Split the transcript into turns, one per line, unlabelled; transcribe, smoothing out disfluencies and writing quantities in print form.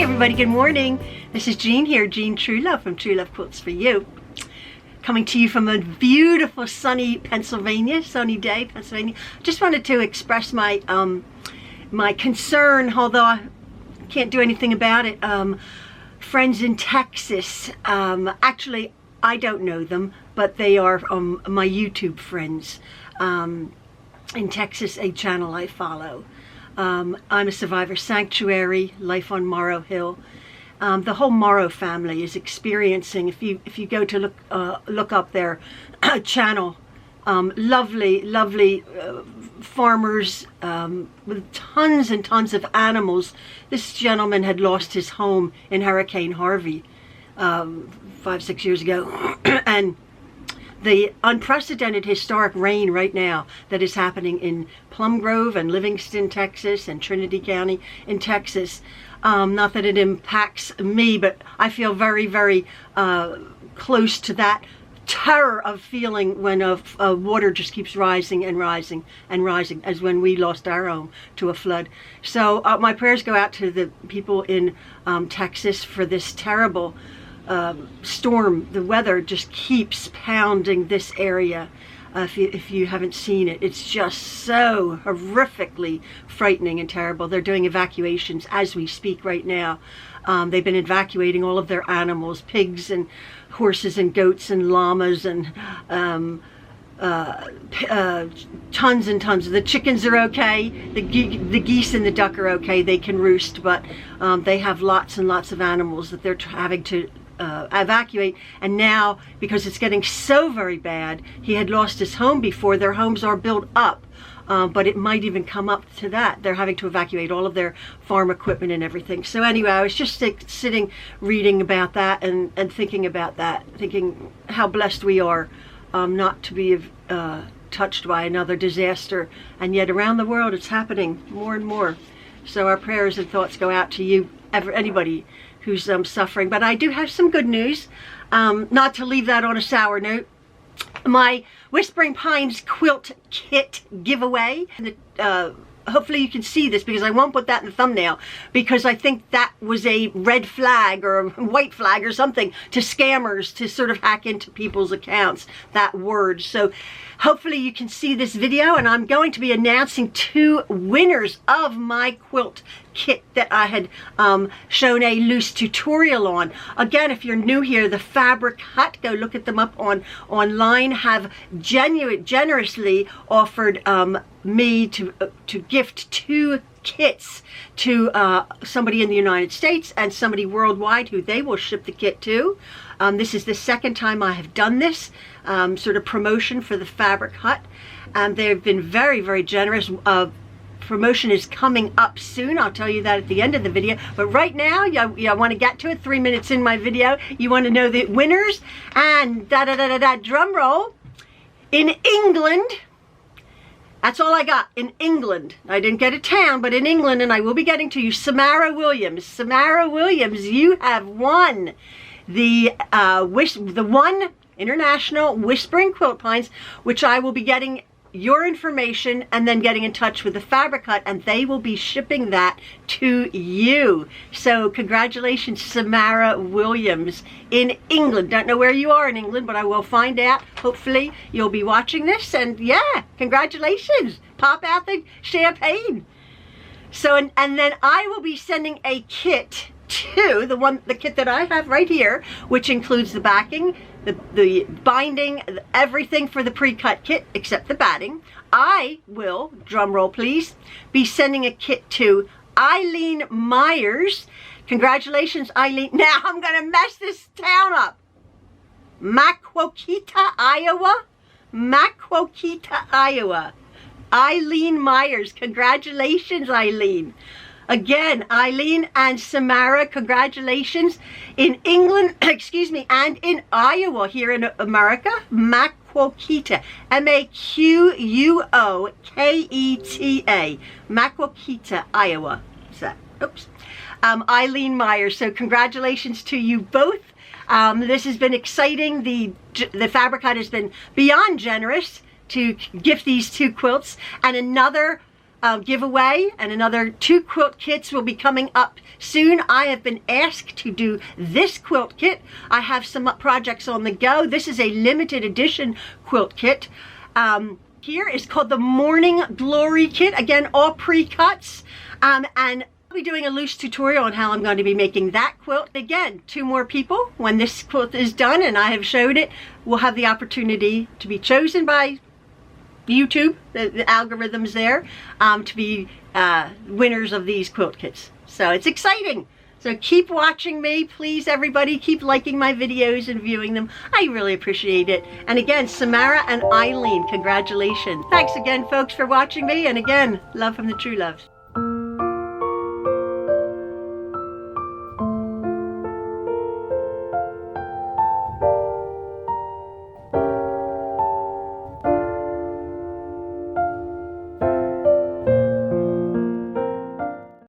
Hi everybody, good morning. This is Jean here, Jean Truelove from Truelove Quilts for You. Coming to you from a beautiful sunny Pennsylvania, sunny day, Pennsylvania. Just wanted to express my my concern, although I can't do anything about it. Friends in Texas, actually I don't know them, but they are my YouTube friends. In Texas, a channel I follow. I'm a survivor sanctuary, life on Morrow Hill. The whole Morrow family is experiencing, if you go to look up their channel, lovely farmers with tons and tons of animals. This gentleman had lost his home in Hurricane Harvey 5-6 years ago, and the unprecedented historic rain right now that is happening in Plum Grove and Livingston, Texas, and Trinity County in Texas. Not that it impacts me, but I feel very close to that terror of feeling when water just keeps rising and rising and rising, as when we lost our home to a flood. So my prayers go out to the people in Texas for this terrible storm. The weather just keeps pounding this area. If you haven't seen it, it's just so horrifically frightening and terrible. They're doing evacuations as we speak right now. They've been evacuating all of their animals, pigs and horses and goats and llamas and tons and tons. The chickens are okay, the geese and the duck are okay, they can roost, but they have lots and lots of animals that they're having to evacuate. And now, because it's getting so very bad, he had lost his home before. Their homes are built up, but it might even come up to that. They're having to evacuate all of their farm equipment and everything. So anyway, I was just sitting reading about that and thinking about that, thinking how blessed we are not to be touched by another disaster, and yet around the world it's happening more and more. So our prayers and thoughts go out to you, anybody who's suffering. But I do have some good news, not to leave that on a sour note. My Whispering Pines quilt kit giveaway, hopefully you can see this because I won't put that in the thumbnail, because I think that was a red flag or a white flag or something to scammers to sort of hack into people's accounts, that word. So hopefully you can see this video, and I'm going to be announcing 2 winners of my quilt kit that I had shown a loose tutorial on. Again, if you're new here, the Fabric Hut, go look at them up online, have generously offered me to gift 2 kits to somebody in the United States and somebody worldwide who they will ship the kit to. This is the second time I have done this sort of promotion for the Fabric Hut, and they've been very generous. Promotion is coming up soon. I'll tell you that at the end of the video, but right now you want to get to it. 3 minutes in my video, you want to know the winners, and drum roll. In England, that's all I got. In England, I didn't get a town, but in England, and I will be getting to you, Samara Williams. Samara Williams, you have won the one International Whispering Quilt Pines, which I will be getting your information and then getting in touch with the Fabric Hut, and they will be shipping that to you. So congratulations, Samara Williams in England. Don't know where you are in England, but I will find out. Hopefully you'll be watching this, and yeah, congratulations. Pop out the champagne. So and then I will be sending a kit to the kit that I have right here, which includes the backing, the binding, everything for the pre-cut kit except the batting. I will, drum roll please, be sending a kit to Eileen Myers. Congratulations, Eileen. Now I'm gonna mess this town up. Maquoketa, Iowa. Maquoketa, Iowa. Eileen Myers. Congratulations, Eileen. Again, Eileen and Samara, congratulations. In England, excuse me, and in Iowa, here in America, Maquoketa, M-A-Q-U-O-K-E-T-A, Maquoketa, Iowa. So, oops. Eileen Myers, so congratulations to you both. This has been exciting. The Fabric Hut has been beyond generous to gift these 2 quilts, and another giveaway, and another 2 quilt kits will be coming up soon. I have been asked to do this quilt kit. I have some projects on the go. This is a limited edition quilt kit. Here is called the Morning Glory kit. Again, all pre-cuts. And I'll be doing a loose tutorial on how I'm going to be making that quilt. Again, 2 more people, when this quilt is done and I have showed it, will have the opportunity to be chosen by YouTube, the algorithms there, to be winners of these quilt kits. So it's exciting. So keep watching me, please, everybody. Keep liking my videos and viewing them. I really appreciate it. And again, Samara and Eileen, congratulations. Thanks again, folks, for watching me. And again, love from the Trueloves.